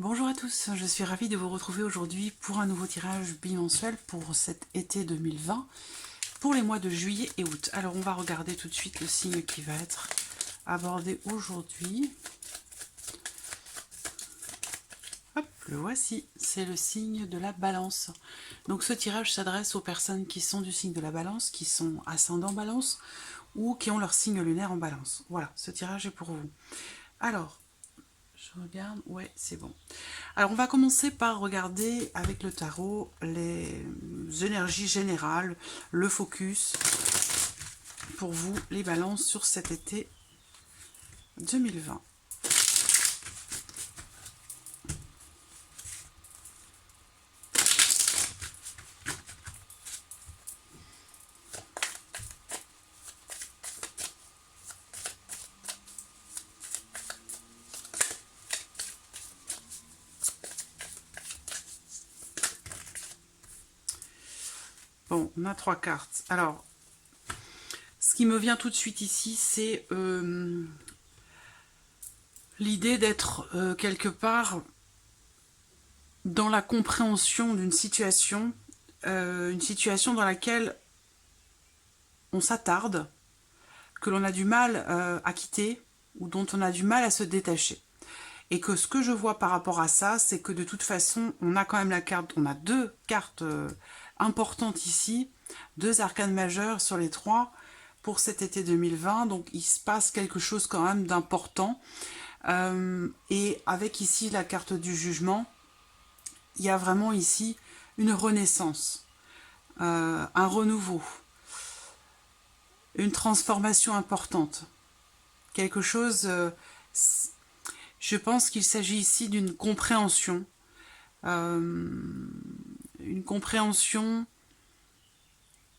Bonjour à tous, je suis ravie de vous retrouver aujourd'hui pour un nouveau tirage bimensuel pour cet été 2020, pour les mois de juillet et août. Alors on va regarder tout de suite le signe qui va être abordé aujourd'hui. Hop, le voici, c'est le signe de la balance. Donc ce tirage s'adresse aux personnes qui sont du signe de la balance, qui sont ascendant balance ou qui ont leur signe lunaire en balance. Voilà, ce tirage est pour vous. Alors, je regarde, ouais, c'est bon. Alors, on va commencer par regarder avec le tarot les énergies générales, le focus pour vous, les balances sur cet été 2020. Bon, on a 3 cartes. Alors, ce qui me vient tout de suite ici, c'est l'idée d'être quelque part dans la compréhension d'une situation, une situation dans laquelle on s'attarde, que l'on a du mal à quitter ou dont on a du mal à se détacher. Et que ce que je vois par rapport à ça, c'est que de toute façon, on a quand même la carte, on a deux cartes importantes ici, deux arcanes majeures sur les trois pour cet été 2020. Donc il se passe quelque chose quand même d'important. Et avec ici la carte du jugement, il y a vraiment ici une renaissance, un renouveau, une transformation importante. Quelque chose... je pense qu'il s'agit ici d'une compréhension. Une compréhension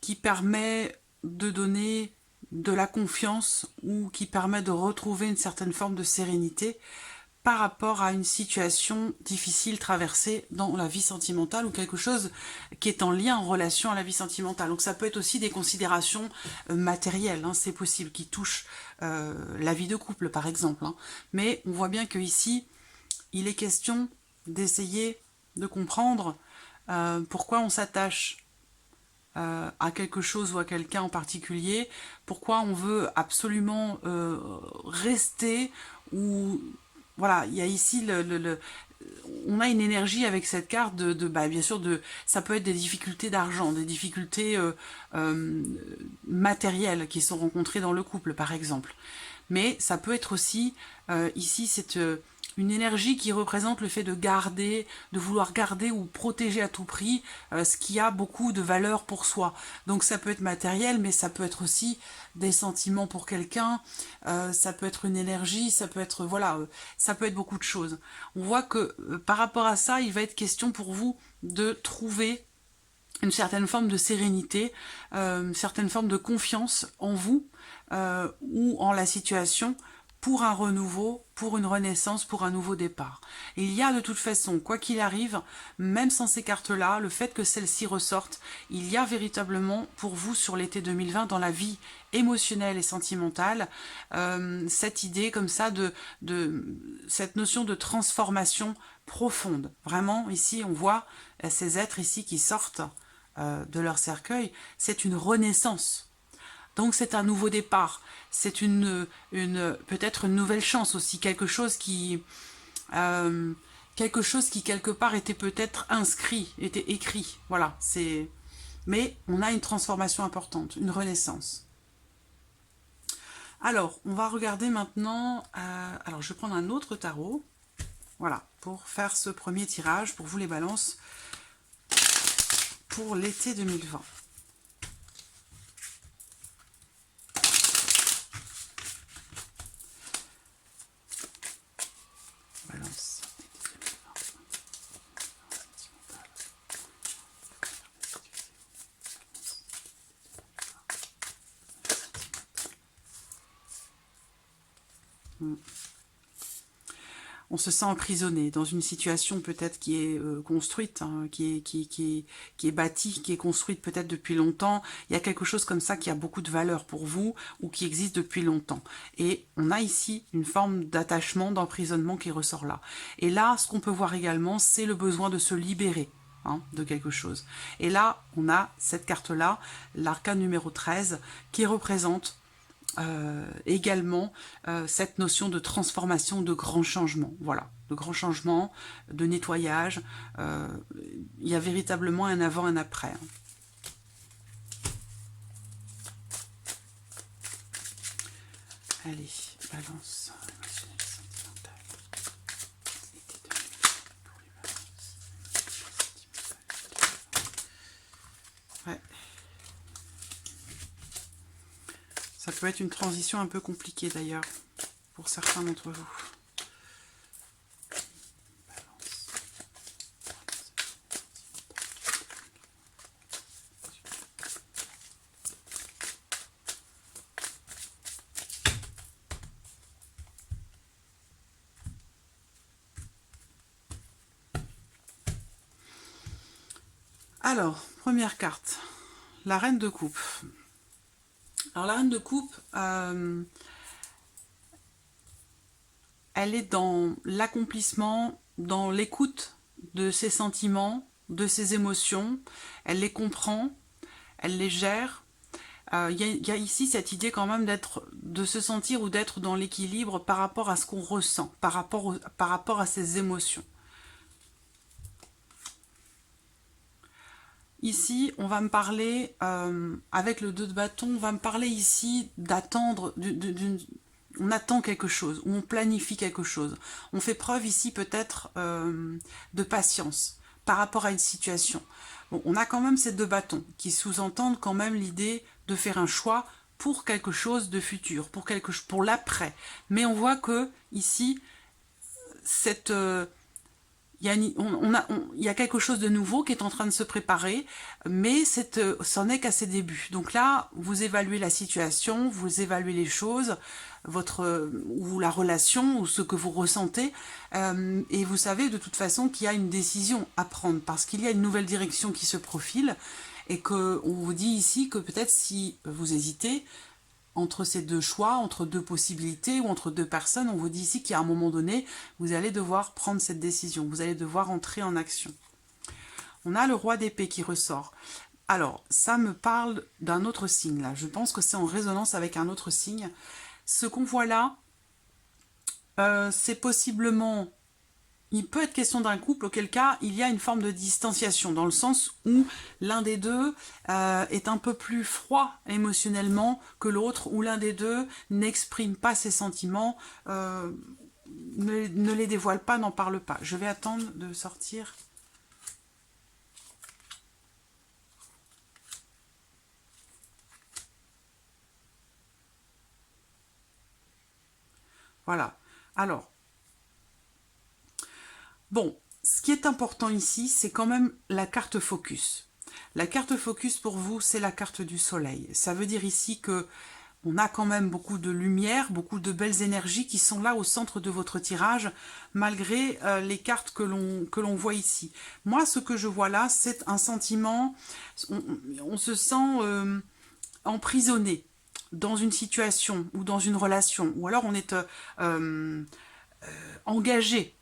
qui permet de donner de la confiance ou qui permet de retrouver une certaine forme de sérénité par rapport à une situation difficile traversée dans la vie sentimentale ou quelque chose qui est en lien, en relation à la vie sentimentale. Donc ça peut être aussi des considérations matérielles, hein, c'est possible, qui touchent la vie de couple par exemple. Hein. Mais on voit bien que ici, il est question d'essayer de comprendre pourquoi on s'attache à quelque chose ou à quelqu'un en particulier, pourquoi on veut absolument rester ou... Voilà, il y a ici on a une énergie avec cette carte bien sûr, ça peut être des difficultés d'argent, des difficultés matérielles qui sont rencontrées dans le couple, par exemple. Mais ça peut être aussi, ici, c'est une énergie qui représente le fait de garder, de vouloir garder ou protéger à tout prix ce qui a beaucoup de valeur pour soi. Donc ça peut être matériel, mais ça peut être aussi des sentiments pour quelqu'un, ça peut être une énergie, ça peut être, voilà, ça peut être beaucoup de choses. On voit que par rapport à ça, il va être question pour vous de trouver une certaine forme de sérénité, une certaine forme de confiance en vous ou en la situation pour un renouveau, pour une renaissance, pour un nouveau départ. Et il y a de toute façon, quoi qu'il arrive, même sans ces cartes-là, le fait que celles-ci ressortent, il y a véritablement pour vous sur l'été 2020 dans la vie émotionnelle et sentimentale cette idée comme ça de cette notion de transformation profonde. Vraiment, ici, on voit ces êtres ici qui sortent de leur cercueil, c'est une renaissance. Donc c'est un nouveau départ, c'est peut-être une nouvelle chance aussi, quelque chose qui quelque part était peut-être inscrit, était écrit, voilà. Mais on a une transformation importante, une renaissance. Alors, on va regarder maintenant, alors je vais prendre un autre tarot, voilà, pour faire ce premier tirage, pour vous les balances, pour l'été 2020. Balance. on se sent emprisonné dans une situation peut-être qui est construite, hein, qui est bâtie, qui est construite peut-être depuis longtemps. Il y a quelque chose comme ça qui a beaucoup de valeur pour vous ou qui existe depuis longtemps. Et on a ici une forme d'attachement, d'emprisonnement qui ressort là. Et là, ce qu'on peut voir également, c'est le besoin de se libérer. Hein, de quelque chose. Et là, on a cette carte-là, l'arcane numéro 13, qui représente également cette notion de transformation, de grand changement. Voilà, de grand changement, de nettoyage. Il y a véritablement un avant, un après. Allez, balance. Ouais. Ça peut être une transition un peu compliquée d'ailleurs, pour certains d'entre vous. Alors, première carte, la reine de coupe. Alors la reine de coupe, elle est dans l'accomplissement, dans l'écoute de ses sentiments, de ses émotions. Elle les comprend, elle les gère. Il y a ici cette idée quand même de se sentir ou d'être dans l'équilibre par rapport à ce qu'on ressent, par rapport à ses émotions. Ici, on va me parler, avec le 2 de bâton, on va me parler ici d'attendre, on attend quelque chose, ou on planifie quelque chose. On fait preuve ici peut-être de patience par rapport à une situation. Bon, on a quand même ces 2 bâtons qui sous-entendent quand même l'idée de faire un choix pour quelque chose de futur, pour l'après. Mais on voit que ici, cette... il y a quelque chose de nouveau qui est en train de se préparer, mais c'en est qu'à ses débuts. Donc là, vous évaluez la situation, vous évaluez les choses, ou la relation, ou ce que vous ressentez, et vous savez de toute façon qu'il y a une décision à prendre, parce qu'il y a une nouvelle direction qui se profile, et qu'on vous dit ici que peut-être si vous hésitez, entre ces 2 choix, entre 2 possibilités ou entre 2 personnes, on vous dit ici qu'à un moment donné, vous allez devoir prendre cette décision, vous allez devoir entrer en action. On a le roi d'épée qui ressort. Alors, ça me parle d'un autre signe là, je pense que c'est en résonance avec un autre signe. Ce qu'on voit là, c'est possiblement... Il peut être question d'un couple, auquel cas il y a une forme de distanciation, dans le sens où l'un des deux est un peu plus froid émotionnellement que l'autre, ou l'un des deux n'exprime pas ses sentiments, ne les dévoile pas, n'en parle pas. Je vais attendre de sortir. Voilà. Alors, bon, ce qui est important ici, c'est quand même la carte focus. La carte focus pour vous, c'est la carte du soleil. Ça veut dire ici que on a quand même beaucoup de lumière, beaucoup de belles énergies qui sont là au centre de votre tirage, malgré les cartes que l'on voit ici. Moi, ce que je vois là, c'est un sentiment, on se sent emprisonné dans une situation ou dans une relation, ou alors on est engagé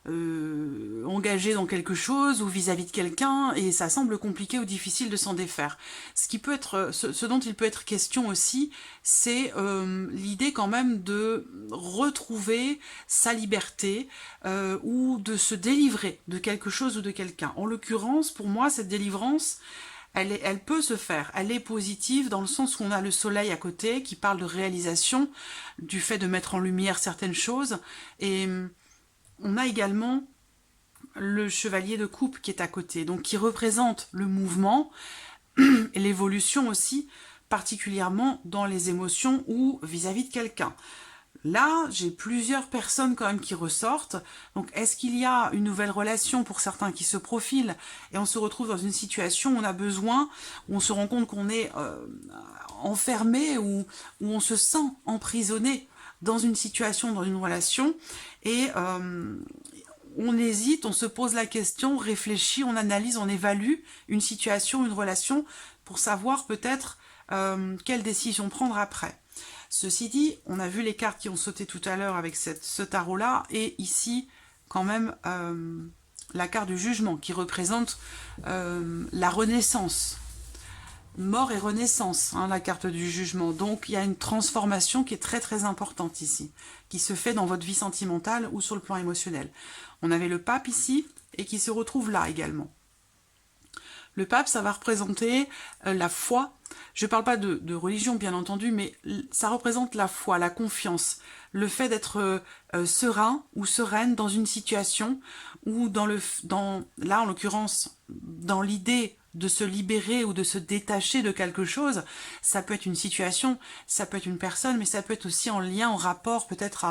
dans quelque chose ou vis-à-vis de quelqu'un, et ça semble compliqué ou difficile de s'en défaire. Ce dont il peut être question aussi, c'est l'idée quand même de retrouver sa liberté ou de se délivrer de quelque chose ou de quelqu'un. En l'occurrence, pour moi, cette délivrance, elle peut se faire, elle est positive dans le sens où on a le soleil à côté qui parle de réalisation, du fait de mettre en lumière certaines choses, et on a également le chevalier de coupe qui est à côté, donc qui représente le mouvement et l'évolution aussi, particulièrement dans les émotions ou vis-à-vis de quelqu'un. Là, j'ai plusieurs personnes quand même qui ressortent. Donc, est-ce qu'il y a une nouvelle relation pour certains qui se profilent et on se retrouve dans une situation où on a besoin, où on se rend compte qu'on est enfermé, où on se sent emprisonné dans une situation, dans une relation, et on hésite, on se pose la question, on réfléchit, on analyse, on évalue une situation, une relation, pour savoir peut-être quelle décision prendre après. Ceci dit, on a vu les cartes qui ont sauté tout à l'heure avec ce tarot-là, et ici, quand même, la carte du jugement, qui représente la renaissance. Mort et renaissance, hein, la carte du jugement. Donc, il y a une transformation qui est très très importante ici, qui se fait dans votre vie sentimentale ou sur le plan émotionnel. On avait le pape ici, et qui se retrouve là également. Le pape, ça va représenter la foi. Je ne parle pas de religion, bien entendu, mais ça représente la foi, la confiance, le fait d'être serein ou sereine dans une situation, ou là, en l'occurrence, dans l'idée de se libérer ou de se détacher de quelque chose. Ça peut être une situation, ça peut être une personne, mais ça peut être aussi en lien, en rapport peut-être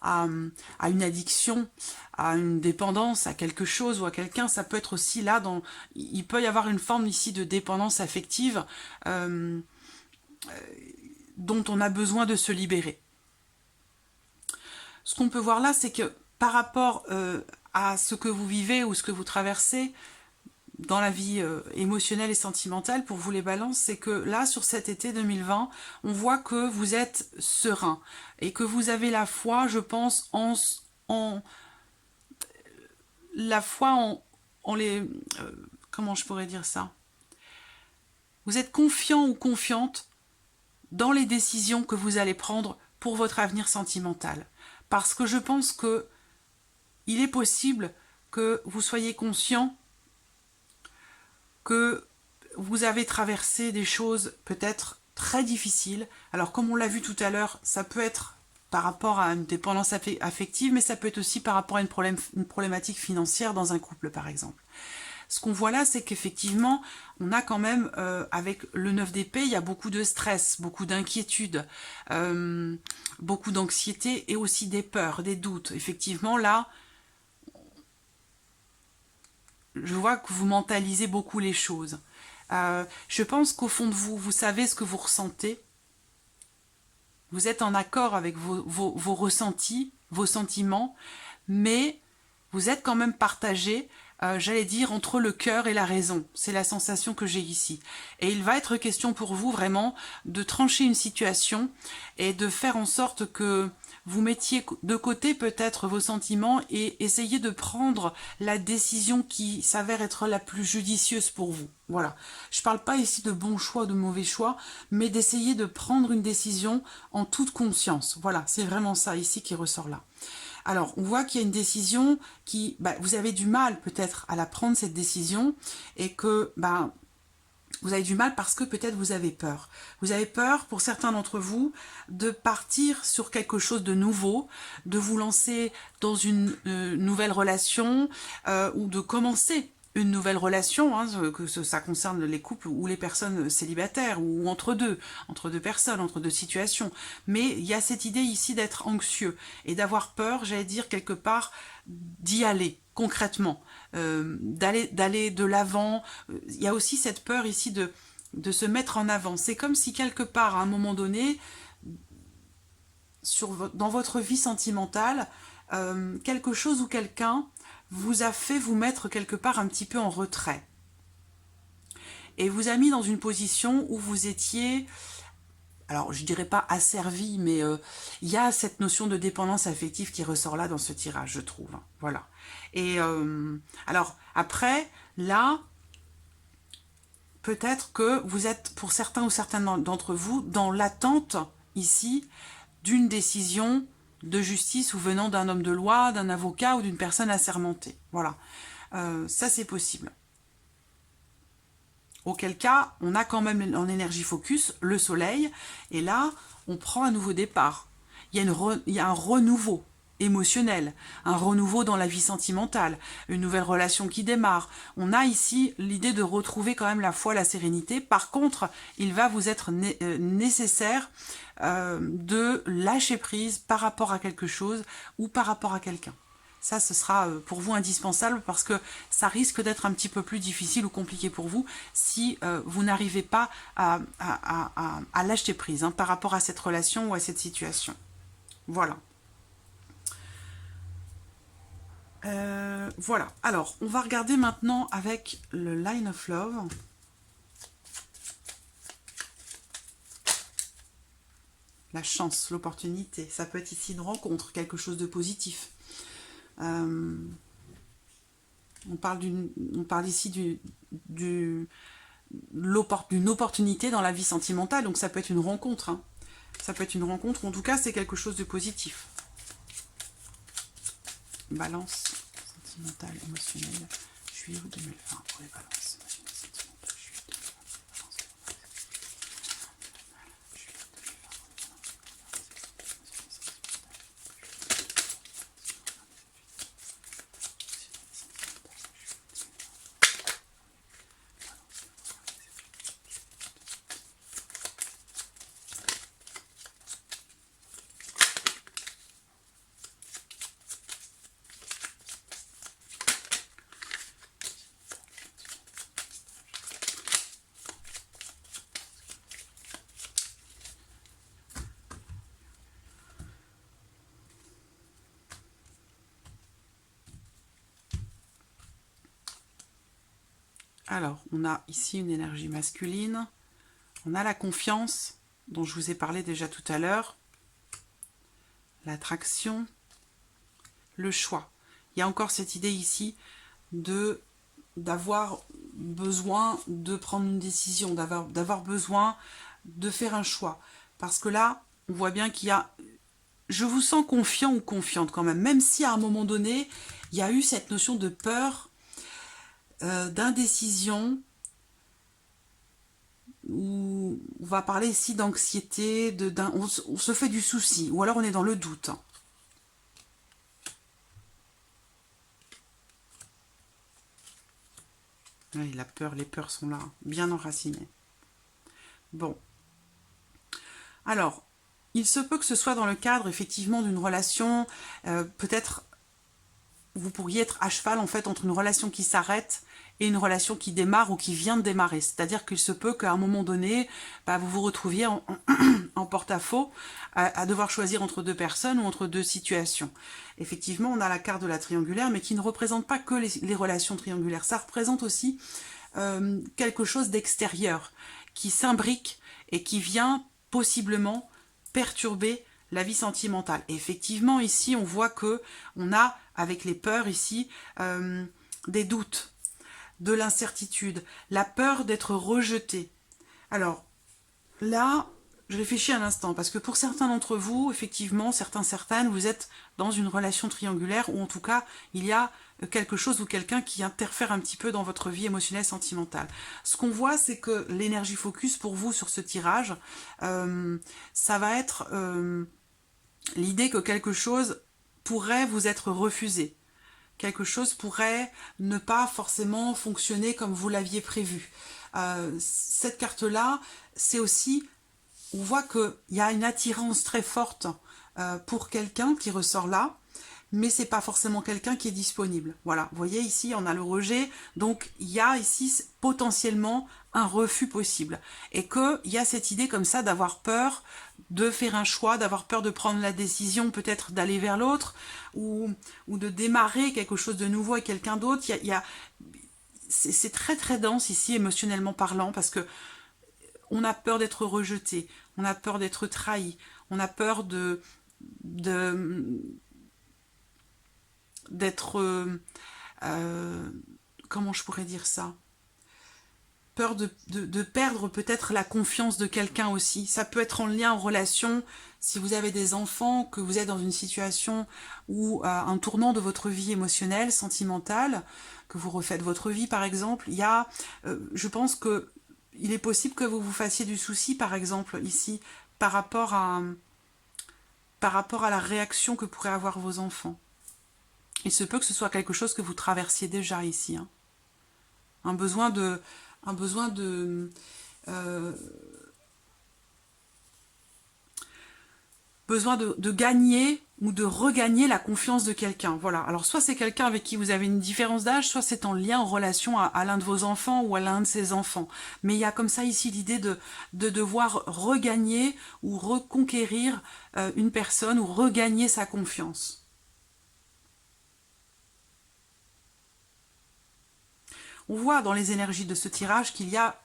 à une addiction, à une dépendance, à quelque chose ou à quelqu'un. Ça peut être aussi là, il peut y avoir une forme ici de dépendance affective dont on a besoin de se libérer. Ce qu'on peut voir là, c'est que par rapport à ce que vous vivez ou ce que vous traversez, dans la vie émotionnelle et sentimentale, pour vous les balances, c'est que là, sur cet été 2020, on voit que vous êtes serein et que vous avez la foi, je pense, la foi en les... comment je pourrais dire ça? Vous êtes confiant ou confiante dans les décisions que vous allez prendre pour votre avenir sentimental. Parce que je pense que il est possible que vous soyez conscient que vous avez traversé des choses peut-être très difficiles. Alors comme on l'a vu tout à l'heure, ça peut être par rapport à une dépendance affective, mais ça peut être aussi par rapport à une problématique financière dans un couple, par exemple. Ce qu'on voit là, c'est qu'effectivement, on a quand même, avec le 9 d'épée, il y a beaucoup de stress, beaucoup d'inquiétude, beaucoup d'anxiété et aussi des peurs, des doutes. Effectivement, là, je vois que vous mentalisez beaucoup les choses. Je pense qu'au fond de vous, vous savez ce que vous ressentez. Vous êtes en accord avec vos ressentis, vos sentiments, mais vous êtes quand même partagé, j'allais dire, entre le cœur et la raison. C'est la sensation que j'ai ici. Et il va être question pour vous vraiment de trancher une situation et de faire en sorte que vous mettiez de côté peut-être vos sentiments et essayez de prendre la décision qui s'avère être la plus judicieuse pour vous. Voilà. Je ne parle pas ici de bon choix ou de mauvais choix, mais d'essayer de prendre une décision en toute conscience. Voilà, c'est vraiment ça ici qui ressort là. Alors, on voit qu'il y a une décision qui... vous avez du mal peut-être à la prendre, cette décision, et que... vous avez du mal parce que peut-être vous avez peur. Vous avez peur, pour certains d'entre vous, de partir sur quelque chose de nouveau, de vous lancer dans une nouvelle relation ou de commencer une nouvelle relation, hein, que ça concerne les couples ou les personnes célibataires ou entre deux personnes, entre deux situations. Mais il y a cette idée ici d'être anxieux et d'avoir peur, j'allais dire quelque part, d'y aller concrètement, d'aller de l'avant. Il y a aussi cette peur ici de se mettre en avant. C'est comme si quelque part, à un moment donné, dans votre vie sentimentale, quelque chose ou quelqu'un vous a fait vous mettre quelque part un petit peu en retrait. Et vous a mis dans une position où vous étiez... Alors, je dirais pas asservi, mais il y a cette notion de dépendance affective qui ressort là dans ce tirage, je trouve. Voilà. Et alors, après, là, peut-être que vous êtes, pour certains ou certaines d'entre vous, dans l'attente, ici, d'une décision de justice ou venant d'un homme de loi, d'un avocat ou d'une personne assermentée. Voilà. Ça, c'est possible. Auquel cas, on a quand même en énergie focus le soleil, et là, on prend un nouveau départ. Il y a un renouveau émotionnel, un renouveau dans la vie sentimentale, une nouvelle relation qui démarre. On a ici l'idée de retrouver quand même la foi, la sérénité. Par contre, il va vous être nécessaire de lâcher prise par rapport à quelque chose ou par rapport à quelqu'un. Ça, ce sera pour vous indispensable parce que ça risque d'être un petit peu plus difficile ou compliqué pour vous si vous n'arrivez pas à lâcher prise par rapport à cette relation ou à cette situation. Voilà. Voilà. Alors, on va regarder maintenant avec le Line of Love. La chance, l'opportunité. Ça peut être ici une rencontre, quelque chose de positif. On parle ici d'une opportunité dans la vie sentimentale, donc ça peut être une rencontre. Hein. Ça peut être une rencontre, ou en tout cas, c'est quelque chose de positif. Balance sentimentale, émotionnelle, juillet 2020 pour les balances. Émotionnelle, sentimentale, juillet 2020. Alors, on a ici une énergie masculine. On a la confiance, dont je vous ai parlé déjà tout à l'heure. L'attraction. Le choix. Il y a encore cette idée ici d'avoir besoin de prendre une décision, d'avoir besoin de faire un choix. Parce que là, on voit bien qu'il y a... Je vous sens confiant ou confiante quand même si à un moment donné, il y a eu cette notion de peur, d'indécision, où on va parler ici d'anxiété, on se fait du souci, ou alors on est dans le doute. Oui, la peur, les peurs sont là, bien enracinées. Bon. Alors, il se peut que ce soit dans le cadre, effectivement, d'une relation, peut-être, vous pourriez être à cheval, en fait, entre une relation qui s'arrête et une relation qui démarre ou qui vient de démarrer. C'est-à-dire qu'il se peut qu'à un moment donné, vous vous retrouviez en porte-à-faux à devoir choisir entre deux personnes ou entre deux situations. Effectivement, on a la carte de la triangulaire, mais qui ne représente pas que les relations triangulaires. Ça représente aussi quelque chose d'extérieur, qui s'imbrique et qui vient possiblement perturber la vie sentimentale. Et effectivement, ici, on voit que on a, avec les peurs ici, des doutes, de l'incertitude, la peur d'être rejeté. Alors, là, je réfléchis un instant, parce que pour certains d'entre vous, effectivement, certaines, vous êtes dans une relation triangulaire, ou en tout cas, il y a quelque chose ou quelqu'un qui interfère un petit peu dans votre vie émotionnelle, sentimentale. Ce qu'on voit, c'est que l'énergie focus pour vous sur ce tirage, ça va être l'idée que quelque chose pourrait vous être refusé. Quelque chose pourrait ne pas forcément fonctionner comme vous l'aviez prévu. Cette carte-là, c'est aussi, on voit qu'il y a une attirance très forte pour quelqu'un qui ressort là, mais c'est pas forcément quelqu'un qui est disponible. Voilà, vous voyez ici, on a le rejet, donc il y a ici potentiellement un refus possible. Et qu'il y a cette idée comme ça d'avoir peur de faire un choix, d'avoir peur de prendre la décision peut-être d'aller vers l'autre, ou de démarrer quelque chose de nouveau avec quelqu'un d'autre. C'est très très dense ici, émotionnellement parlant, parce que on a peur d'être rejeté, on a peur d'être trahi, on a peur d'être... comment je pourrais dire ça? Peur de perdre peut-être la confiance de quelqu'un aussi. Ça peut être en lien, en relation, si vous avez des enfants, que vous êtes dans une situation où un tournant de votre vie émotionnelle, sentimentale, que vous refaites votre vie par exemple, il y a, je pense que il est possible que vous vous fassiez du souci par exemple ici, par rapport à la réaction que pourraient avoir vos enfants. Il se peut que ce soit quelque chose que vous traversiez déjà ici. Hein. Un besoin de gagner ou de regagner la confiance de quelqu'un. Voilà. Alors soit c'est quelqu'un avec qui vous avez une différence d'âge, soit c'est en lien, en relation à l'un de vos enfants ou à l'un de ses enfants. Mais il y a comme ça ici l'idée de devoir regagner ou reconquérir une personne ou regagner sa confiance. On voit dans les énergies de ce tirage qu'il y a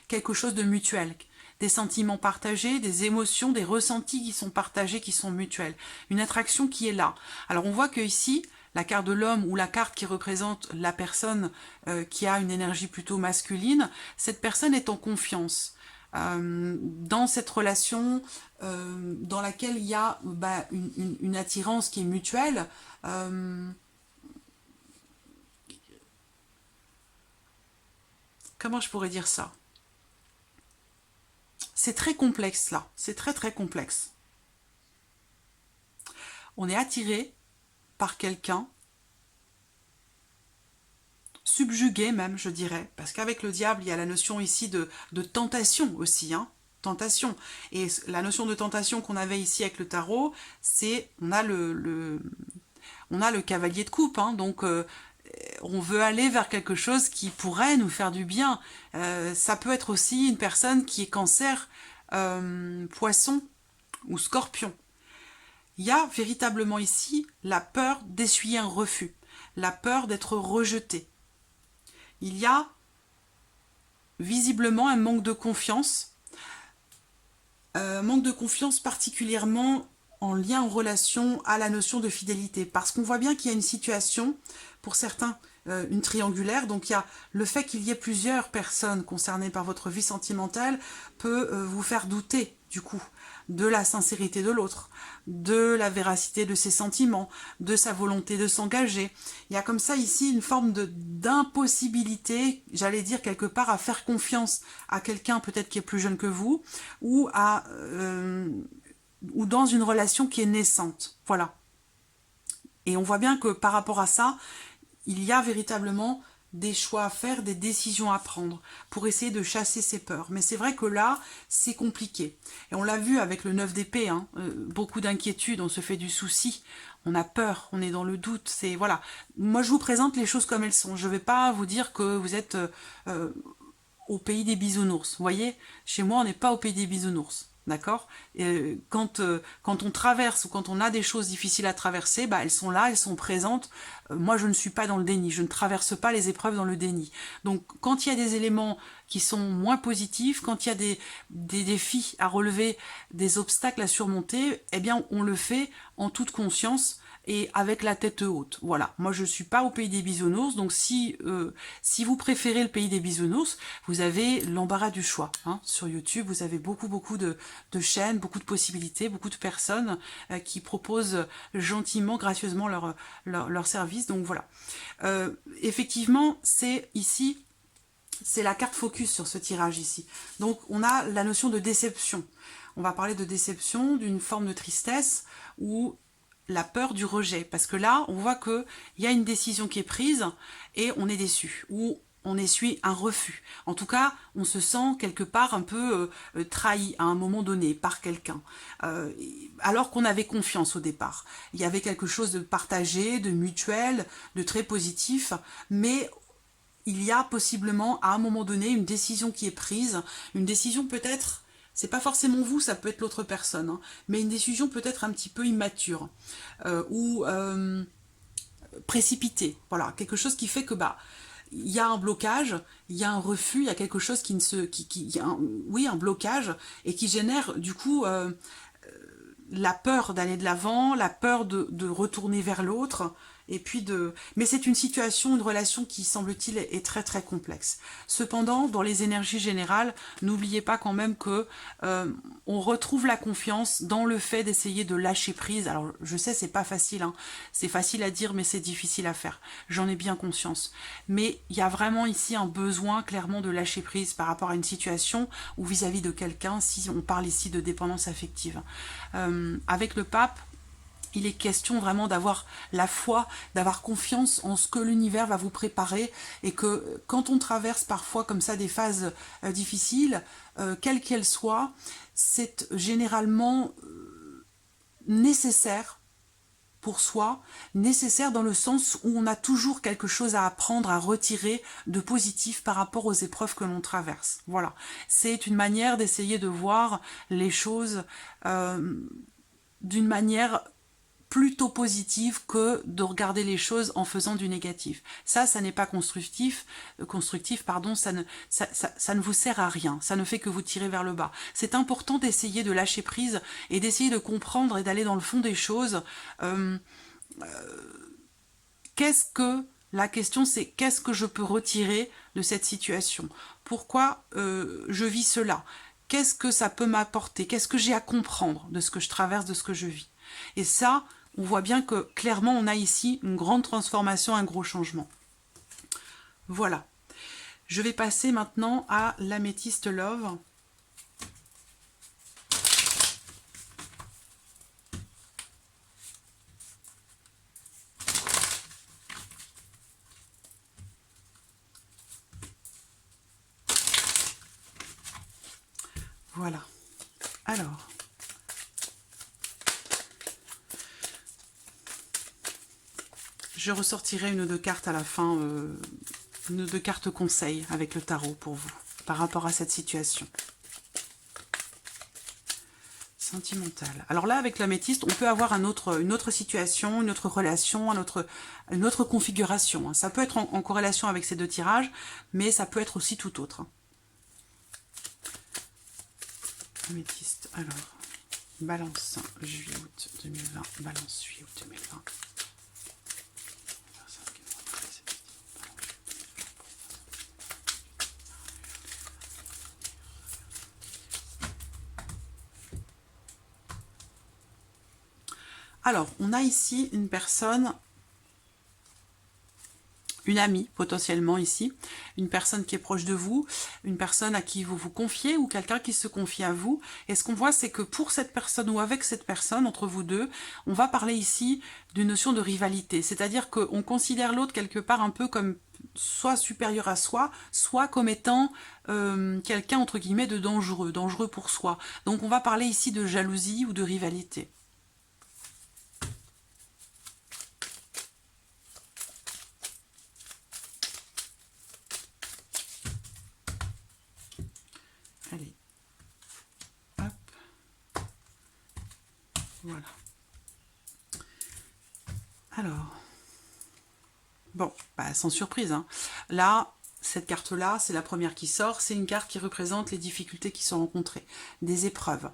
quelque chose de mutuel, des sentiments partagés, des émotions, des ressentis qui sont partagés, qui sont mutuels, une attraction qui est là. Alors on voit que ici, la carte de l'homme ou la carte qui représente la personne qui a une énergie plutôt masculine, cette personne est en confiance. Dans cette relation dans laquelle il y a une attirance qui est mutuelle, comment je pourrais dire ça? C'est très complexe là, c'est très très complexe. On est attiré par quelqu'un, subjugué même je dirais, parce qu'avec le diable il y a la notion ici de tentation aussi, hein, tentation. Et la notion de tentation qu'on avait ici avec le tarot, c'est, on a le cavalier de coupe, hein, donc on veut aller vers quelque chose qui pourrait nous faire du bien. Ça peut être aussi une personne qui est cancer, poisson ou scorpion. Il y a véritablement ici la peur d'essuyer un refus, la peur d'être rejeté. Il y a visiblement un manque de confiance particulièrement en lien, en relation à la notion de fidélité. Parce qu'on voit bien qu'il y a une situation, pour certains, une triangulaire, donc il y a le fait qu'il y ait plusieurs personnes concernées par votre vie sentimentale peut vous faire douter, du coup, de la sincérité de l'autre, de la véracité de ses sentiments, de sa volonté de s'engager. Il y a comme ça ici une forme d'impossibilité, j'allais dire quelque part, à faire confiance à quelqu'un peut-être qui est plus jeune que vous, ou ou dans une relation qui est naissante. Voilà. Et on voit bien que par rapport à ça, il y a véritablement des choix à faire, des décisions à prendre pour essayer de chasser ces peurs. Mais c'est vrai que là, c'est compliqué. Et on l'a vu avec le 9 d'épée, hein, beaucoup d'inquiétudes, on se fait du souci, on a peur, on est dans le doute. C'est voilà. Moi, je vous présente les choses comme elles sont. Je ne vais pas vous dire que vous êtes au pays des bisounours. Vous voyez, chez moi, on n'est pas au pays des bisounours. D'accord? Quand on traverse ou quand on a des choses difficiles à traverser, elles sont là, elles sont présentes. Moi, je ne suis pas dans le déni. Je ne traverse pas les épreuves dans le déni. Donc, quand il y a des éléments qui sont moins positifs, quand il y a des défis à relever, des obstacles à surmonter, eh bien, on le fait en toute conscience et avec la tête haute. Voilà, moi je suis pas au pays des bisounours, donc si vous préférez le pays des bisounours, vous avez l'embarras du choix. Hein. Sur YouTube, vous avez beaucoup de chaînes, beaucoup de possibilités, beaucoup de personnes qui proposent gentiment, gracieusement leur service. Donc voilà. Effectivement, c'est ici, c'est la carte focus sur ce tirage ici. Donc on a la notion de déception. On va parler de déception, d'une forme de tristesse ou la peur du rejet, parce que là, on voit qu'il y a une décision qui est prise et on est déçu, ou on essuie un refus. En tout cas, on se sent quelque part un peu trahi à un moment donné par quelqu'un, alors qu'on avait confiance au départ. Il y avait quelque chose de partagé, de mutuel, de très positif, mais il y a possiblement à un moment donné une décision qui est prise, une décision peut-être... C'est pas forcément vous, ça peut être l'autre personne, hein, mais une décision peut-être un petit peu immature ou précipitée. Voilà, quelque chose qui fait que il y a un blocage, il y a un refus, il y a quelque chose qui ne se, il y a un blocage et qui génère du coup la peur d'aller de l'avant, la peur de retourner vers l'autre. Et puis mais c'est une situation, une relation qui, semble-t-il, est très très complexe. Cependant, dans les énergies générales, n'oubliez pas quand même que on retrouve la confiance dans le fait d'essayer de lâcher prise. Alors, je sais, c'est pas facile, hein. C'est facile à dire, mais c'est difficile à faire. J'en ai bien conscience. Mais il y a vraiment ici un besoin, clairement, de lâcher prise par rapport à une situation ou vis-à-vis de quelqu'un, si on parle ici de dépendance affective. Avec le pape, il est question vraiment d'avoir la foi, d'avoir confiance en ce que l'univers va vous préparer et que quand on traverse parfois comme ça des phases difficiles, quelles qu'elles soient, c'est généralement nécessaire pour soi, nécessaire dans le sens où on a toujours quelque chose à apprendre, à retirer de positif par rapport aux épreuves que l'on traverse. Voilà, c'est une manière d'essayer de voir les choses d'une manière plutôt positive que de regarder les choses en faisant du négatif. Ça n'est pas constructif, ça ne vous sert à rien, ça ne fait que vous tirer vers le bas. C'est important d'essayer de lâcher prise et d'essayer de comprendre et d'aller dans le fond des choses. La question c'est qu'est-ce que je peux retirer de cette situation? Pourquoi je vis cela? Qu'est-ce que ça peut m'apporter? Qu'est-ce que j'ai à comprendre de ce que je traverse, de ce que je vis? Et ça, on voit bien que clairement on a ici une grande transformation, un gros changement. Voilà. Je vais passer maintenant à l'améthyste Love. Voilà. Alors, je ressortirai une ou deux cartes à la fin, une ou deux cartes conseils avec le tarot pour vous, par rapport à cette situation. Sentimentale. Alors là, avec l'améthyste, on peut avoir une autre situation, une autre relation, une autre configuration. Ça peut être en corrélation avec ces deux tirages, mais ça peut être aussi tout autre. Améthyste, alors, Balance, juillet-août 2020, Balance, juillet-août 2020. Alors, on a ici une personne, une amie potentiellement ici, une personne qui est proche de vous, une personne à qui vous vous confiez ou quelqu'un qui se confie à vous. Et ce qu'on voit, c'est que pour cette personne ou avec cette personne, entre vous deux, on va parler ici d'une notion de rivalité. C'est-à-dire qu'on considère l'autre quelque part un peu comme soit supérieur à soi, soit comme étant quelqu'un entre guillemets de dangereux pour soi. Donc on va parler ici de jalousie ou de rivalité. Allez, hop, voilà. Alors, bon, bah, sans surprise, hein. Là, cette carte-là, c'est la première qui sort, c'est une carte qui représente les difficultés qui sont rencontrées, des épreuves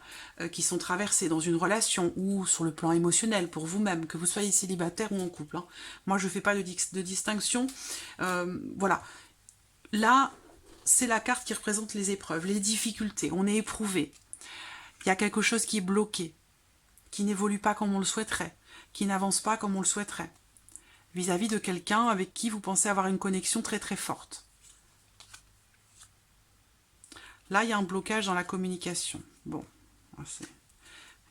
qui sont traversées dans une relation ou sur le plan émotionnel pour vous-même, que vous soyez célibataire ou en couple, hein. Moi, je ne fais pas de distinction. Voilà. Là, c'est la carte qui représente les épreuves, les difficultés. On est éprouvé. Il y a quelque chose qui est bloqué, qui n'évolue pas comme on le souhaiterait, qui n'avance pas comme on le souhaiterait, vis-à-vis de quelqu'un avec qui vous pensez avoir une connexion très très forte. Là, il y a un blocage dans la communication. Bon, c'est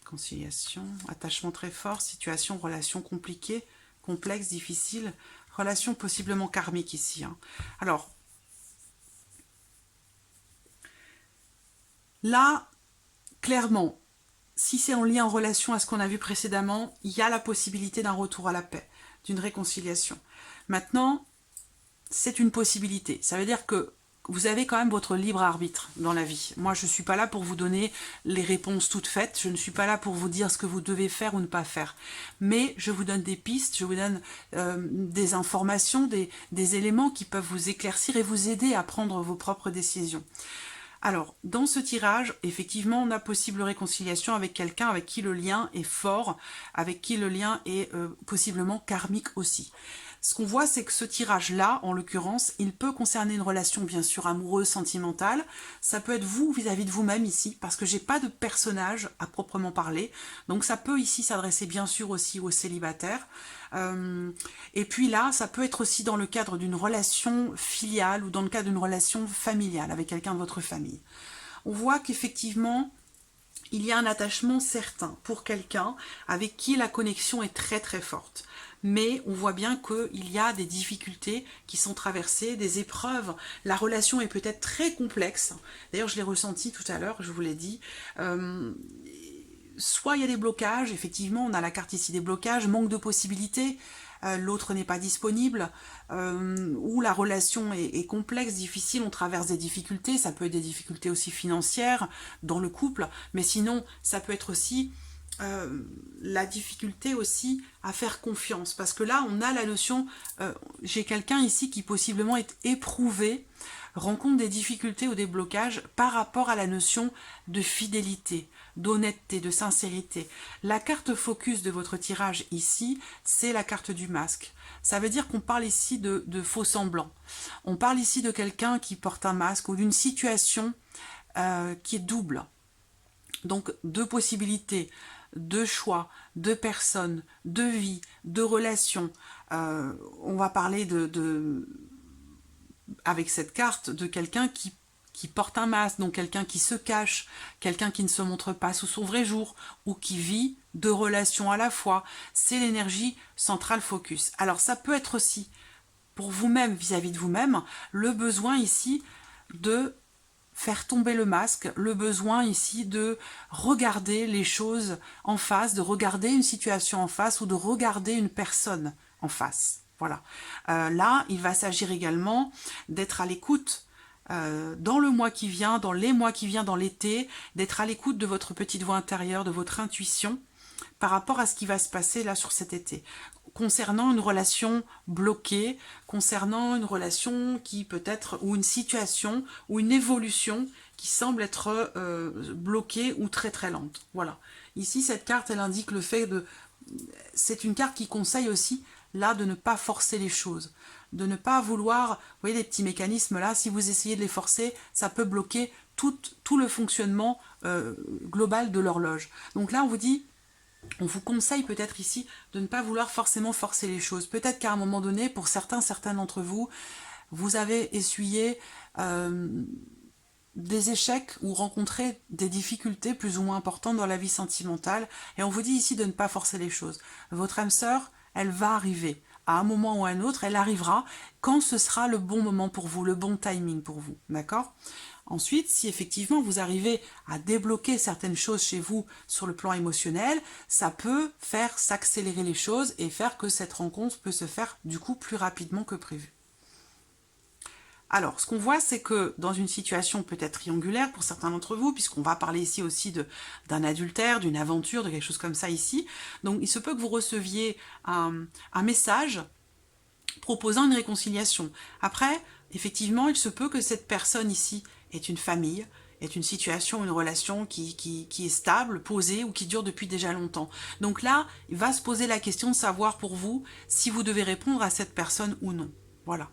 réconciliation, attachement très fort, situation, relation compliquée, complexe, difficile, relation possiblement karmique ici, hein. Alors, là, clairement, si c'est en lien, en relation à ce qu'on a vu précédemment, il y a la possibilité d'un retour à la paix, d'une réconciliation. Maintenant, c'est une possibilité. Ça veut dire que vous avez quand même votre libre arbitre dans la vie. Moi, je ne suis pas là pour vous donner les réponses toutes faites. Je ne suis pas là pour vous dire ce que vous devez faire ou ne pas faire. Mais je vous donne des pistes, je vous donne des informations, des éléments qui peuvent vous éclaircir et vous aider à prendre vos propres décisions. Alors, dans ce tirage, effectivement, on a possible réconciliation avec quelqu'un avec qui le lien est fort, avec qui le lien est possiblement karmique aussi. Ce qu'on voit, c'est que ce tirage-là, en l'occurrence, il peut concerner une relation bien sûr amoureuse, sentimentale. Ça peut être vous vis-à-vis de vous-même ici, parce que j'ai pas de personnage à proprement parler. Donc ça peut ici s'adresser bien sûr aussi aux célibataires. Et puis là, ça peut être aussi dans le cadre d'une relation filiale ou dans le cadre d'une relation familiale avec quelqu'un de votre famille. On voit qu'effectivement, il y a un attachement certain pour quelqu'un avec qui la connexion est très très forte. Mais on voit bien qu'il y a des difficultés qui sont traversées, des épreuves. La relation est peut-être très complexe. D'ailleurs, je l'ai ressenti tout à l'heure, je vous l'ai dit. soit il y a des blocages, effectivement, on a la carte ici des blocages, manque de possibilités, l'autre n'est pas disponible, ou la relation est complexe, difficile, on traverse des difficultés, ça peut être des difficultés aussi financières dans le couple, mais sinon, ça peut être aussi la difficulté aussi à faire confiance, parce que là, on a la notion, j'ai quelqu'un ici qui possiblement est éprouvé, rencontre des difficultés ou des blocages par rapport à la notion de fidélité, d'honnêteté, de sincérité. La carte focus de votre tirage ici, c'est la carte du masque. Ça veut dire qu'on parle ici de faux semblants. On parle ici de quelqu'un qui porte un masque ou d'une situation qui est double. Donc, deux possibilités, deux choix, deux personnes, deux vies, deux relations. On va parler avec cette carte de quelqu'un qui porte un masque, donc quelqu'un qui se cache, quelqu'un qui ne se montre pas sous son vrai jour, ou qui vit deux relations à la fois. C'est l'énergie centrale focus. Alors ça peut être aussi, pour vous-même, vis-à-vis de vous-même, le besoin ici de faire tomber le masque, le besoin ici de regarder les choses en face, de regarder une situation en face ou de regarder une personne en face. Voilà. Là, il va s'agir également d'être à l'écoute dans le mois qui vient, dans les mois qui viennent, dans l'été, d'être à l'écoute de votre petite voix intérieure, de votre intuition, par rapport à ce qui va se passer là sur cet été. Concernant une relation bloquée, concernant une relation qui peut être, ou une situation, ou une évolution qui semble être bloquée ou très très lente. Voilà. Ici, cette carte, elle indique le fait de... C'est une carte qui conseille aussi, là, de ne pas forcer les choses. De ne pas vouloir... Vous voyez les petits mécanismes là, si vous essayez de les forcer, ça peut bloquer tout le fonctionnement global de l'horloge. Donc là, on vous dit... On vous conseille peut-être ici de ne pas vouloir forcément forcer les choses. Peut-être qu'à un moment donné, pour certains d'entre vous, vous avez essuyé des échecs ou rencontré des difficultés plus ou moins importantes dans la vie sentimentale. Et on vous dit ici de ne pas forcer les choses. Votre âme sœur, elle va arriver. À un moment ou à un autre, elle arrivera quand ce sera le bon moment pour vous, le bon timing pour vous. D'accord ? Ensuite, si effectivement vous arrivez à débloquer certaines choses chez vous sur le plan émotionnel, ça peut faire s'accélérer les choses et faire que cette rencontre peut se faire du coup plus rapidement que prévu. Alors, ce qu'on voit, c'est que dans une situation peut-être triangulaire pour certains d'entre vous, puisqu'on va parler ici aussi d'un adultère, d'une aventure, de quelque chose comme ça ici, donc il se peut que vous receviez un message proposant une réconciliation. Après, effectivement, il se peut que cette personne ici est une famille, est une situation, une relation qui est stable, posée ou qui dure depuis déjà longtemps. Donc là, il va se poser la question de savoir pour vous si vous devez répondre à cette personne ou non. Voilà.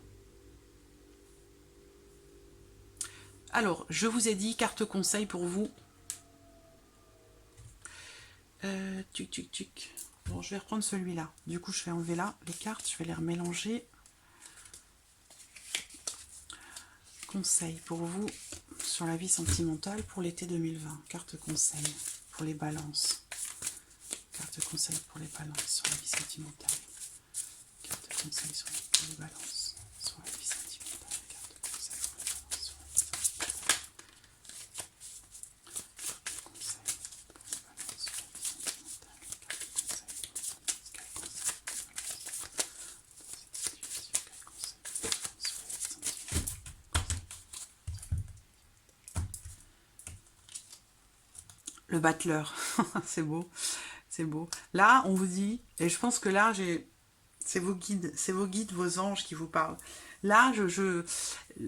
Alors, je vous ai dit, carte conseil pour vous. Bon, je vais reprendre celui-là. Du coup, je vais enlever là les cartes, je vais les remélanger. Conseil pour vous sur la vie sentimentale pour l'été 2020. Carte conseil pour les balances. Carte conseil pour les balances sur la vie sentimentale. Carte conseil sur les balances sur la vie sentimentale. Carte conseil pour les balances sur la vie sentimentale. Carte conseil pour les balances sur la vie sentimentale. Carte conseil pour les balances. Quel conseil pour les balances. Quel conseil pour les balances sur la vie sentimentale. Le battleur, c'est beau, c'est beau. Là, on vous dit, et je pense que là, c'est vos guides, vos anges qui vous parlent. Là,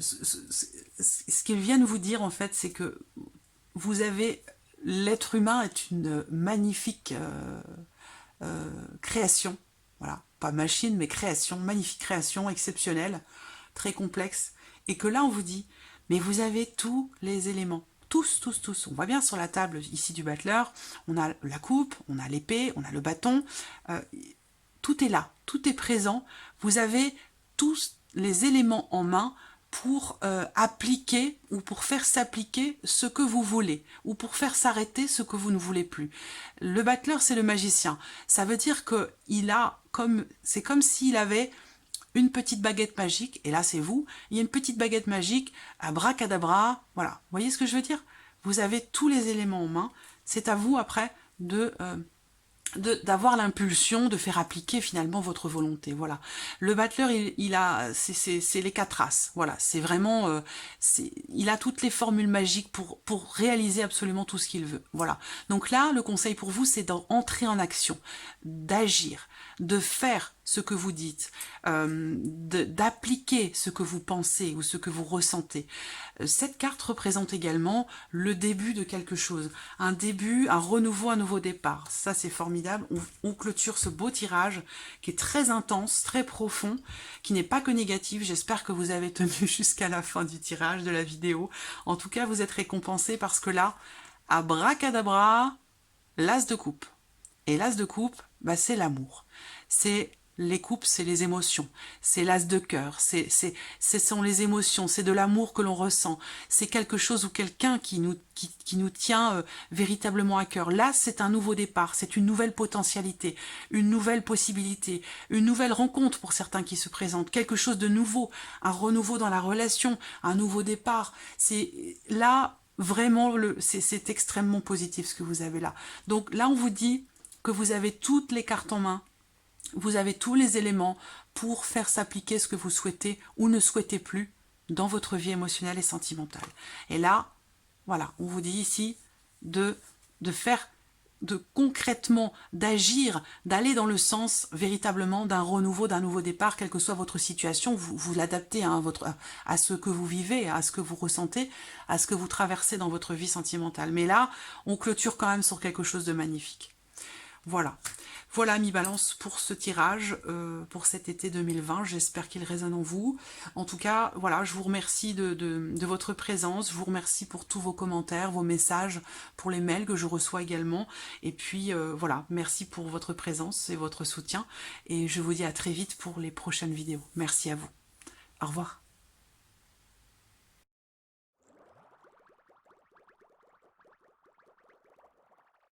ce qu'ils viennent vous dire, en fait, c'est que vous avez, l'être humain est une magnifique création. Voilà, pas machine, mais création, magnifique création, exceptionnelle, très complexe. Et que là, on vous dit, mais vous avez tous les éléments. Tous. On voit bien sur la table ici du battleur, on a la coupe, on a l'épée, on a le bâton. Tout est là, tout est présent. Vous avez tous les éléments en main pour appliquer ou pour faire s'appliquer ce que vous voulez ou pour faire s'arrêter ce que vous ne voulez plus. Le battleur, c'est le magicien. Ça veut dire que c'est comme s'il avait une petite baguette magique, et là c'est vous, il y a une petite baguette magique, abracadabra, voilà. Vous voyez ce que je veux dire? Vous avez tous les éléments en main, c'est à vous après d'avoir l'impulsion de faire appliquer finalement votre volonté. Voilà. Le battleur, c'est les 4 as. Voilà, c'est vraiment, il a toutes les formules magiques pour réaliser absolument tout ce qu'il veut. Voilà. Donc là, le conseil pour vous, c'est d'entrer en action, d'agir, de faire ce que vous dites, d'appliquer ce que vous pensez ou ce que vous ressentez. Cette carte représente également le début de quelque chose, un début, un renouveau, un nouveau départ. Ça, c'est formidable. On clôture ce beau tirage qui est très intense, très profond, qui n'est pas que négatif. J'espère que vous avez tenu jusqu'à la fin du tirage de la vidéo. En tout cas, vous êtes récompensé parce que là, abracadabra, l'as de coupe. Et l'as de coupe, bah, c'est l'amour. C'est les coupes, c'est les émotions. C'est l'as de cœur. Ce sont les émotions. C'est de l'amour que l'on ressent. C'est quelque chose ou quelqu'un qui nous tient véritablement à cœur. Là, c'est un nouveau départ. C'est une nouvelle potentialité, une nouvelle possibilité, une nouvelle rencontre pour certains qui se présentent. Quelque chose de nouveau, un renouveau dans la relation, un nouveau départ. C'est là, vraiment, c'est extrêmement positif ce que vous avez là. Donc là, on vous dit que vous avez toutes les cartes en main. Vous avez tous les éléments pour faire s'appliquer ce que vous souhaitez ou ne souhaitez plus dans votre vie émotionnelle et sentimentale. Et là, voilà, on vous dit ici de faire, concrètement, d'agir, d'aller dans le sens véritablement d'un renouveau, d'un nouveau départ, quelle que soit votre situation, vous l'adaptez à ce que vous vivez, à ce que vous ressentez, à ce que vous traversez dans votre vie sentimentale. Mais là, on clôture quand même sur quelque chose de magnifique. Voilà. Voilà mi-balance pour ce tirage, pour cet été 2020. J'espère qu'il résonne en vous. En tout cas, voilà, je vous remercie de votre présence. Je vous remercie pour tous vos commentaires, vos messages, pour les mails que je reçois également. Et puis, voilà, merci pour votre présence et votre soutien. Et je vous dis à très vite pour les prochaines vidéos. Merci à vous. Au revoir.